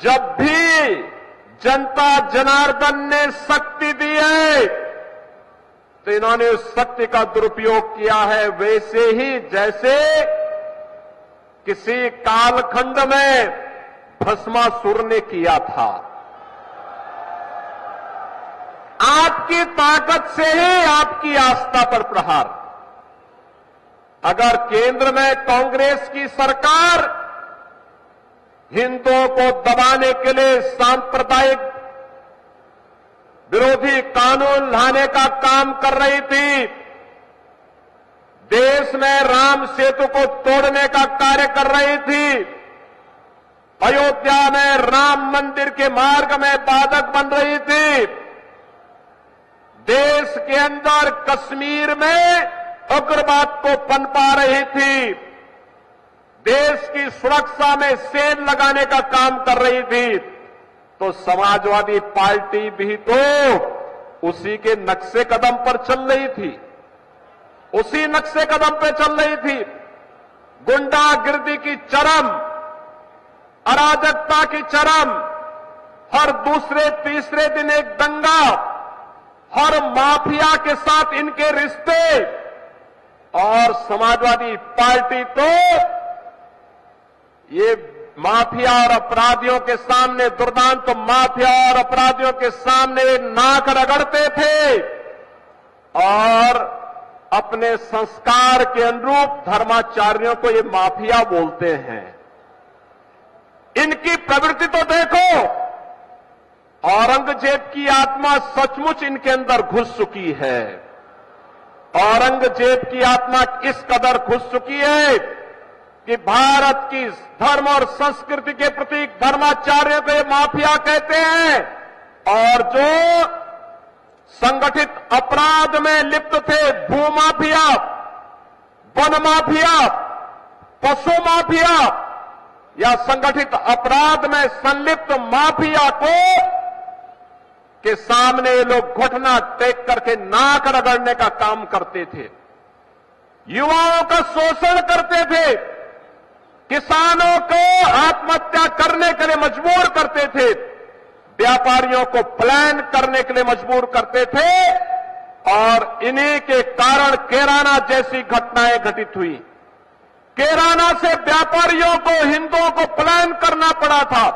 जब भी जनता जनार्दन ने शक्ति दी है तो इन्होंने उस शक्ति का दुरुपयोग किया है, वैसे ही जैसे किसी कालखंड में भस्मासुर ने किया था। आपकी ताकत से ही आपकी आस्था पर प्रहार। अगर केंद्र में कांग्रेस की सरकार हिंदुओं को दबाने के लिए सांप्रदायिक विरोधी कानून लाने का काम कर रही थी, देश में राम सेतु को तोड़ने का कार्य कर रही थी, अयोध्या में राम मंदिर के मार्ग में बाधक बन रही थी, देश के अंदर कश्मीर में उग्रवाद को पनपा रही थी, देश की सुरक्षा में सेल लगाने का काम कर रही थी, तो समाजवादी पार्टी भी तो उसी के नक्शे कदम पर चल रही थी, उसी नक्शे कदम पे चल रही थी। गुंडागिर्दी की चरम, अराजकता की चरम, हर दूसरे तीसरे दिन एक दंगा, हर माफिया के साथ इनके रिश्ते, और समाजवादी पार्टी तो ये माफिया और अपराधियों के सामने, दुर्दांत तो माफिया और अपराधियों के सामने नाक रगड़ते थे और अपने संस्कार के अनुरूप धर्माचार्यों को ये माफिया बोलते हैं। इनकी प्रवृत्ति तो देखो, औरंगजेब की आत्मा सचमुच इनके अंदर घुस चुकी है। औरंगजेब की आत्मा इस कदर घुस चुकी है कि भारत की धर्म और संस्कृति के प्रतीक धर्माचार्यों को ये माफिया कहते हैं, और जो संगठित अपराध में लिप्त थे, भूमाफिया, वन माफिया, पशु माफिया या संगठित अपराध में संलिप्त माफिया को के सामने ये लोग घुटना टेक करके नाक रगड़ने का काम करते थे, युवाओं का शोषण करते थे, किसानों को आत्महत्या करने के लिए मजबूर करते थे, व्यापारियों को प्लान करने के लिए मजबूर करते थे, और इन्हीं के कारण कैराना जैसी घटनाएं घटित हुई। कैराना से व्यापारियों को, हिंदुओं को प्लान करना पड़ा था,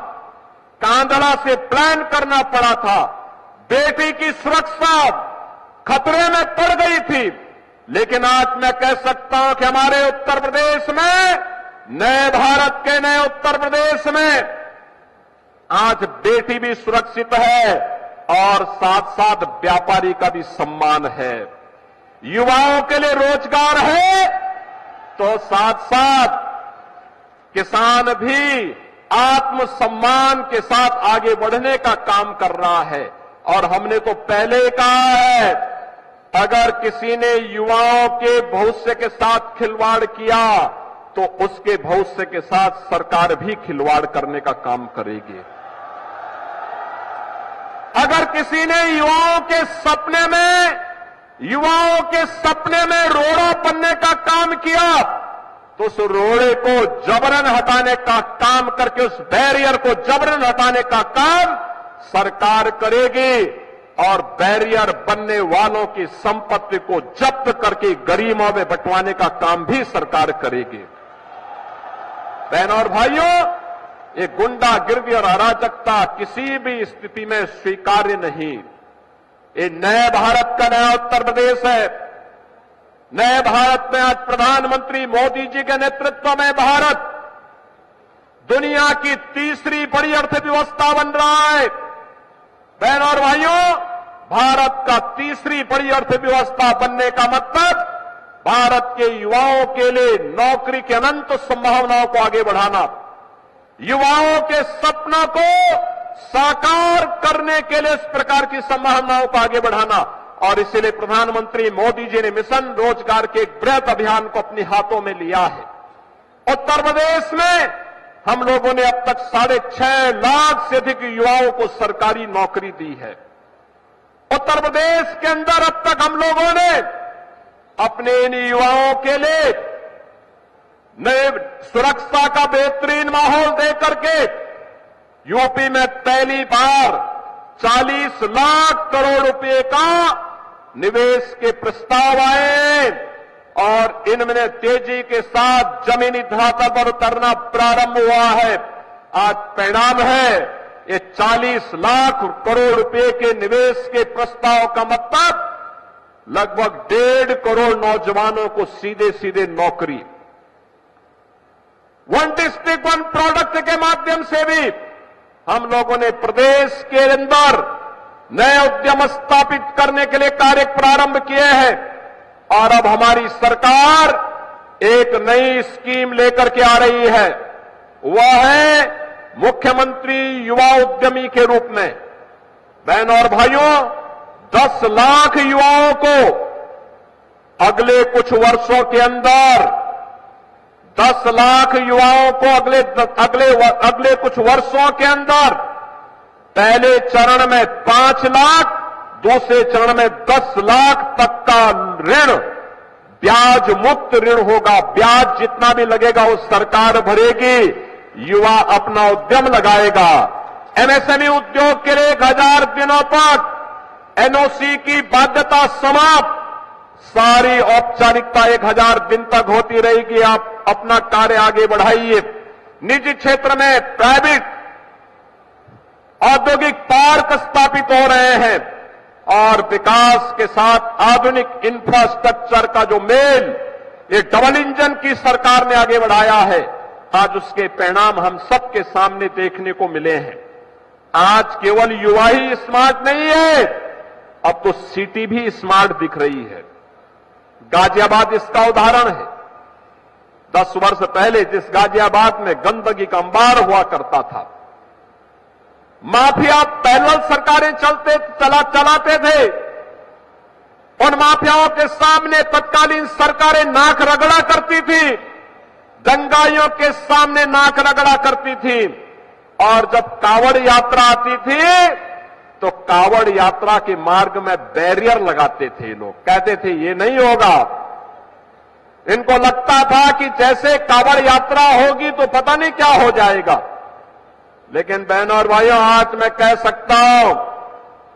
कांधड़ा से प्लान करना पड़ा था, बेटी की सुरक्षा खतरे में पड़ गई थी। लेकिन आज मैं कह सकता हूं कि हमारे उत्तर प्रदेश में, नए भारत के नए उत्तर प्रदेश में आज बेटी भी सुरक्षित है और साथ साथ व्यापारी का भी सम्मान है, युवाओं के लिए रोजगार है, तो साथ साथ किसान भी आत्मसम्मान के साथ आगे बढ़ने का काम कर रहा है। और हमने तो पहले ही कहा है, अगर किसी ने युवाओं के भविष्य के साथ खिलवाड़ किया तो उसके भविष्य के साथ सरकार भी खिलवाड़ करने का काम करेगी। अगर किसी ने युवाओं के सपने में रोड़ा बनने का काम किया तो उस रोड़े को जबरन हटाने का काम करके, उस बैरियर को जबरन हटाने का काम सरकार करेगी, और बैरियर बनने वालों की संपत्ति को जब्त करके गरीबों में बंटवाने का काम भी सरकार करेगी। बहनों और भाइयों, ये गुंडागिर्दी और अराजकता किसी भी स्थिति में स्वीकार्य नहीं। ये नए भारत का नया उत्तर प्रदेश है। नए भारत में आज प्रधानमंत्री मोदी जी के नेतृत्व में भारत दुनिया की तीसरी बड़ी अर्थव्यवस्था बन रहा है। बहनों और भाइयों, भारत का तीसरी बड़ी अर्थव्यवस्था बनने का मतलब भारत के युवाओं के लिए नौकरी की अनंत संभावनाओं को आगे बढ़ाना, युवाओं के सपनों को साकार करने के लिए इस प्रकार की संभावनाओं को आगे बढ़ाना। और इसलिए प्रधानमंत्री मोदी जी ने मिशन रोजगार के एक बृहद अभियान को अपने हाथों में लिया है। उत्तर प्रदेश में हम लोगों ने अब तक 6.5 लाख से अधिक युवाओं को सरकारी नौकरी दी है। उत्तर प्रदेश के अंदर अब तक हम लोगों ने अपने इन युवाओं के लिए नए सुरक्षा का बेहतरीन माहौल देकर के यूपी में पहली बार 40 लाख करोड़ रुपए का निवेश के प्रस्ताव आए और इनमें तेजी के साथ जमीनी धरातल पर उतरना प्रारंभ हुआ है। आज परिणाम है ये 40 लाख करोड़ रुपए के निवेश के प्रस्ताव का मतलब लगभग 1.5 करोड़ नौजवानों को सीधे सीधे नौकरी। वन डिस्ट्रिक्ट वन प्रोडक्ट के माध्यम से भी हम लोगों ने प्रदेश के अंदर नए उद्यम स्थापित करने के लिए कार्य प्रारंभ किए हैं और अब हमारी सरकार एक नई स्कीम लेकर के आ रही है। वह है मुख्यमंत्री युवा उद्यमी के रूप में। बहनों और भाइयों, 10 लाख युवाओं को अगले कुछ वर्षों के अंदर 10 लाख युवाओं को अगले कुछ वर्षों के अंदर पहले चरण में 5 लाख, दूसरे चरण में 10 लाख तक का ऋण, ब्याज मुक्त ऋण होगा। ब्याज जितना भी लगेगा वो सरकार भरेगी, युवा अपना उद्यम लगाएगा। एमएसएमई उद्योग के लिए 1000 दिनों तक एनओसी की बाध्यता समाप्त, सारी औपचारिकता 1000 दिन तक होती रहेगी। आप अपना कार्य आगे बढ़ाइए। निजी क्षेत्र में प्राइवेट औद्योगिक पार्क स्थापित हो रहे हैं और विकास के साथ आधुनिक इंफ्रास्ट्रक्चर का जो मेल ये डबल इंजन की सरकार ने आगे बढ़ाया है, आज उसके परिणाम हम सबके सामने देखने को मिले हैं। आज केवल युवा ही स्मार्ट नहीं है, अब तो सिटी भी स्मार्ट दिख रही है। गाजियाबाद इसका उदाहरण है। 10 वर्ष पहले जिस गाजियाबाद में गंदगी का अंबार हुआ करता था, माफिया पैरेलल सरकारें चलाते थे, उन माफियाओं के सामने तत्कालीन सरकारें नाक रगड़ा करती थी, दंगाइयों के सामने नाक रगड़ा करती थी। और जब कावड़ यात्रा आती थी तो कावड़ यात्रा के मार्ग में बैरियर लगाते थे लोग, कहते थे ये नहीं होगा। इनको लगता था कि जैसे कावड़ यात्रा होगी तो पता नहीं क्या हो जाएगा। लेकिन बहनों और भाइयों, आज मैं कह सकता हूं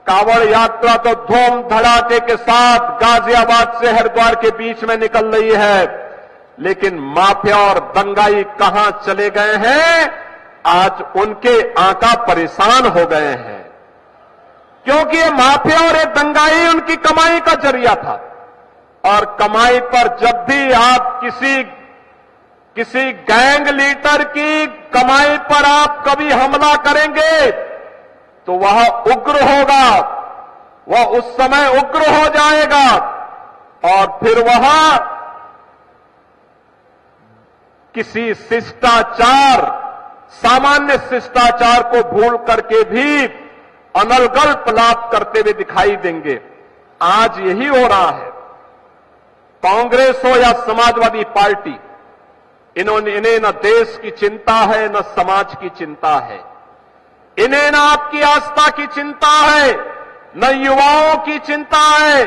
कावड़ यात्रा तो धूम धड़ाके के साथ गाजियाबाद से हरिद्वार के बीच में निकल रही है, लेकिन माफिया और दंगाई कहां चले गए हैं? आज उनके आंका परेशान हो गए हैं, क्योंकि ये माफिया और ये दंगाई उनकी कमाई का जरिया था। और कमाई पर जब भी आप किसी गैंग लीडर की कमाई पर आप कभी हमला करेंगे तो वह उग्र होगा, वह उस समय उग्र हो जाएगा और फिर वह किसी शिष्टाचार, सामान्य शिष्टाचार को भूल करके भी अनलगल्प लाभ करते हुए दिखाई देंगे। आज यही हो रहा है। कांग्रेस हो या समाजवादी पार्टी, इन्हें न देश की चिंता है न समाज की चिंता है, इन्हें न आपकी आस्था की चिंता है न युवाओं की चिंता है,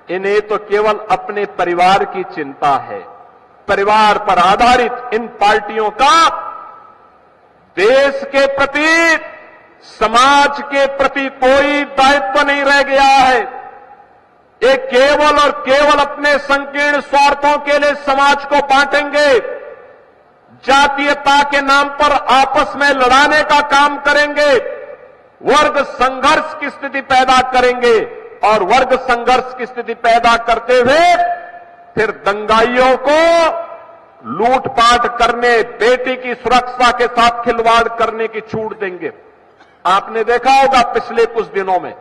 इन्हें तो केवल अपने परिवार की चिंता है। परिवार पर आधारित इन पार्टियों का देश के प्रति, समाज के प्रति कोई दायित्व नहीं रह गया है। ये केवल और केवल अपने संकीर्ण स्वार्थों के लिए समाज को बांटेंगे, जातीयता के नाम पर आपस में लड़ाने का काम करेंगे, वर्ग संघर्ष की स्थिति पैदा करेंगे और वर्ग संघर्ष की स्थिति पैदा करते हुए फिर दंगाइयों को लूटपाट करने, बेटी की सुरक्षा के साथ खिलवाड़ करने की छूट देंगे। आपने देखा होगा पिछले कुछ दिनों में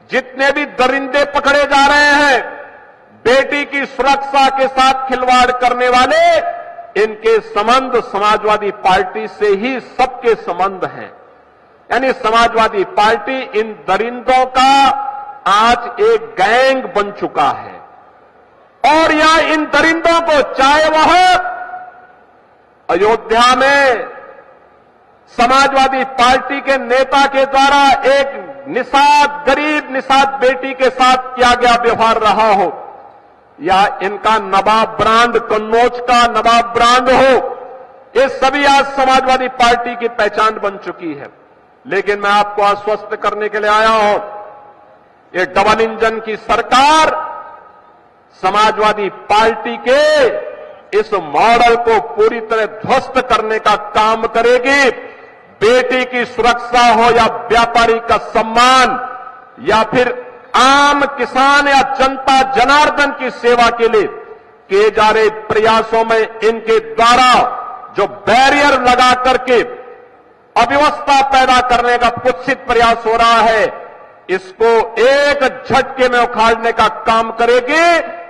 जितने भी दरिंदे पकड़े जा रहे हैं, बेटी की सुरक्षा के साथ खिलवाड़ करने वाले, इनके संबंध समाजवादी पार्टी से ही सबके संबंध हैं। यानी समाजवादी पार्टी इन दरिंदों का आज एक गैंग बन चुका है और यह इन दरिंदों को, चाहे वह अयोध्या में समाजवादी पार्टी के नेता के द्वारा एक गरीब निषाद बेटी के साथ किया गया व्यवहार रहा हो, या इनका नवाब ब्रांड, कन्नौज का नवाब ब्रांड हो, ये सभी आज समाजवादी पार्टी की पहचान बन चुकी है। लेकिन मैं आपको आश्वस्त करने के लिए आया हूं, ये डबल इंजन की सरकार समाजवादी पार्टी के इस मॉडल को पूरी तरह ध्वस्त करने का काम करेगी। बेटी की सुरक्षा हो या व्यापारी का सम्मान या फिर आम किसान या जनता जनार्दन की सेवा के लिए किए जा रहे प्रयासों में इनके द्वारा जो बैरियर लगा करके अव्यवस्था पैदा करने का कुत्सित प्रयास हो रहा है, इसको एक झटके में उखाड़ने का काम करेगी।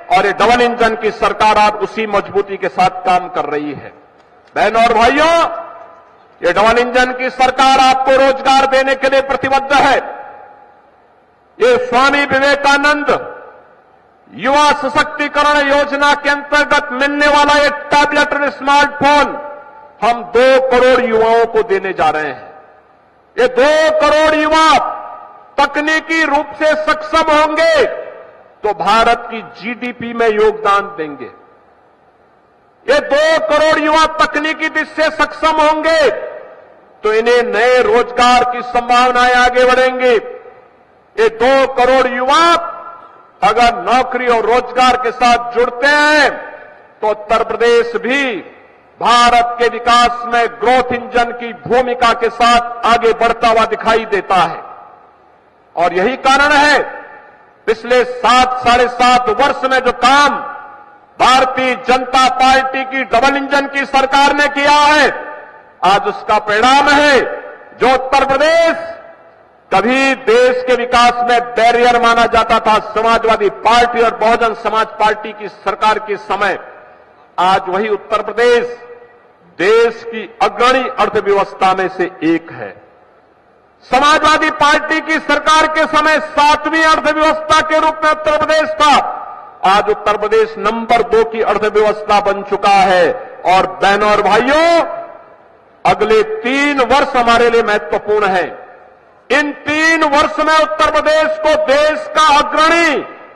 और ये डबल इंजन की सरकार आज उसी मजबूती के साथ काम कर रही है। बहनों और भाइयों, ये डबल इंजन की सरकार आपको रोजगार देने के लिए प्रतिबद्ध है। ये स्वामी विवेकानंद युवा सशक्तिकरण योजना के अंतर्गत मिलने वाला ये टैबलेट और स्मार्टफोन हम 2 करोड़ युवाओं को देने जा रहे हैं। ये 2 करोड़ युवा तकनीकी रूप से सक्षम होंगे तो भारत की जीडीपी में योगदान देंगे। ये 2 करोड़ युवा तकनीकी दृष्टि से सक्षम होंगे तो इन्हें नए रोजगार की संभावनाएं आगे बढ़ेंगी। ये 2 करोड़ युवा अगर नौकरी और रोजगार के साथ जुड़ते हैं तो उत्तर प्रदेश भी भारत के विकास में ग्रोथ इंजन की भूमिका के साथ आगे बढ़ता हुआ दिखाई देता है। और यही कारण है पिछले 7-7.5 वर्ष में जो काम भारतीय जनता पार्टी की डबल इंजन की सरकार ने किया है, आज उसका परिणाम है जो उत्तर प्रदेश कभी देश के विकास में बैरियर माना जाता था समाजवादी पार्टी और बहुजन समाज पार्टी की सरकार के समय, आज वही उत्तर प्रदेश देश की अग्रणी अर्थव्यवस्था में से एक है। समाजवादी पार्टी की सरकार के समय 7वीं अर्थव्यवस्था के रूप में उत्तर प्रदेश था, आज उत्तर प्रदेश नंबर 2 की अर्थव्यवस्था बन चुका है। और बहनों और भाइयों, अगले 3 वर्ष हमारे लिए महत्वपूर्ण है। इन 3 वर्ष में उत्तर प्रदेश को देश का अग्रणी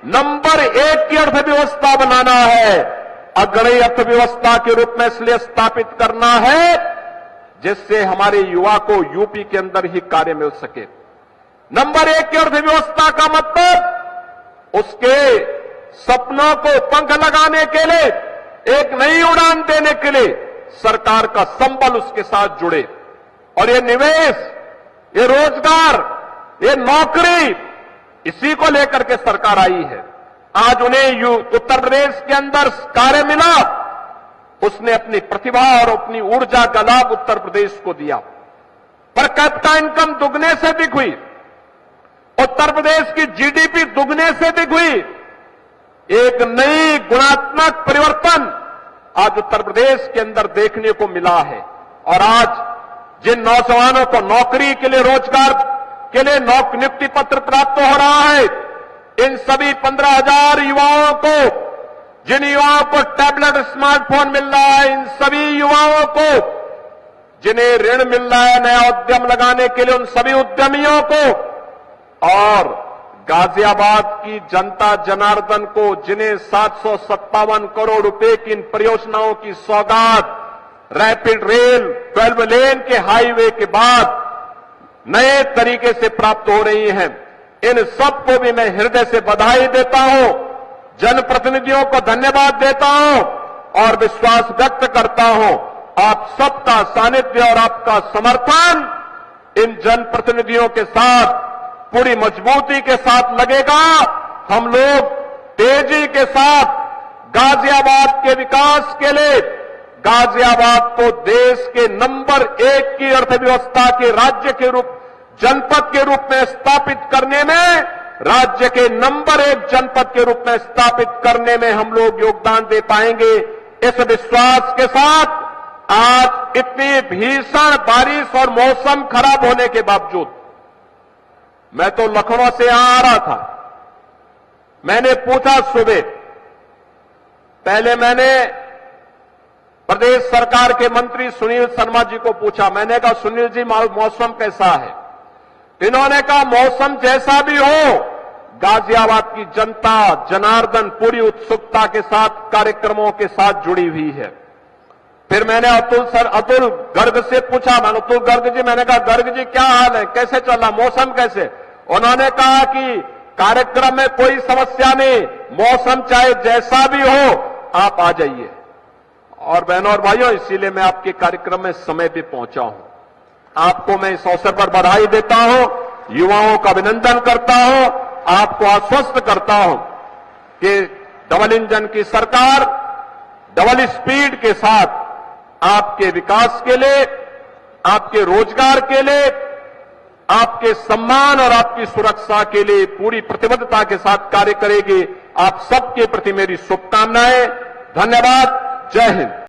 नंबर 1 की अर्थव्यवस्था बनाना है। अग्रणी अर्थव्यवस्था के रूप में इसलिए स्थापित करना है जिससे हमारे युवा को यूपी के अंदर ही कार्य मिल सके। नंबर 1 की अर्थव्यवस्था का मतलब उसके सपनों को पंख लगाने के लिए, एक नई उड़ान देने के लिए सरकार का संबल उसके साथ जुड़े। और ये निवेश, ये रोजगार, ये नौकरी, इसी को लेकर के सरकार आई है। आज उन्हें उत्तर प्रदेश के अंदर कार्य मिला, उसने अपनी प्रतिभा और अपनी ऊर्जा का लाभ उत्तर प्रदेश को दिया। पर कैपिटा इनकम दुगने से अधिक हुई, उत्तर प्रदेश की जीडीपी दुगने से अधिक हुई। एक नई गुणात्मक परिवर्तन आज उत्तर प्रदेश के अंदर देखने को मिला है। और आज जिन नौजवानों को नौकरी के लिए, रोजगार के लिए नियुक्ति पत्र प्राप्त हो रहा है, इन सभी 15,000 युवाओं को, जिन युवाओं को टैबलेट स्मार्टफोन मिल रहा है, इन सभी युवाओं को जिन्हें ऋण मिल रहा है नया उद्यम लगाने के लिए, उन सभी उद्यमियों को, और गाजियाबाद की जनता जनार्दन को जिन्हें 757 करोड़ रुपए की इन परियोजनाओं की सौगात रैपिड रेल 12 लेन के हाईवे के बाद नए तरीके से प्राप्त हो रही हैं, इन सबको भी मैं हृदय से बधाई देता हूं, जनप्रतिनिधियों को धन्यवाद देता हूं और विश्वास व्यक्त करता हूं आप सबका सानिध्य और आपका समर्थन इन जनप्रतिनिधियों के साथ पूरी मजबूती के साथ लगेगा। हम लोग तेजी के साथ गाजियाबाद के विकास के लिए, गाजियाबाद को देश के नंबर 1 की अर्थव्यवस्था के राज्य के रूप, जनपद के रूप में स्थापित करने में, राज्य के नंबर 1 जनपद के रूप में स्थापित करने में हम लोग योगदान दे पाएंगे। इस विश्वास के साथ आज इतनी भीषण बारिश और मौसम खराब होने के बावजूद, मैं तो लखनऊ से यहां आ रहा था, मैंने पूछा सुबह, पहले मैंने प्रदेश सरकार के मंत्री सुनील शर्मा जी को पूछा, मैंने कहा सुनील जी मौसम कैसा है? इन्होंने कहा मौसम जैसा भी हो, गाजियाबाद की जनता जनार्दन पूरी उत्सुकता के साथ कार्यक्रमों के साथ जुड़ी हुई है। फिर मैंने अतुल गर्ग से पूछा, मैंने अतुल गर्ग जी, मैंने कहा गर्ग जी क्या हाल है, कैसे चल रहा, मौसम कैसे? उन्होंने कहा कि कार्यक्रम में कोई समस्या नहीं, मौसम चाहे जैसा भी हो आप आ जाइए। और बहनों और भाइयों, इसीलिए मैं आपके कार्यक्रम में समय पे पहुंचा हूं। आपको मैं इस अवसर पर बधाई देता हूं, युवाओं का अभिनंदन करता हूं, आपको आश्वस्त करता हूं कि डबल इंजन की सरकार डबल स्पीड के साथ आपके विकास के लिए, आपके रोजगार के लिए, आपके सम्मान और आपकी सुरक्षा के लिए पूरी प्रतिबद्धता के साथ कार्य करेगी। आप सबके प्रति मेरी शुभकामनाएं। धन्यवाद। जय हिंद।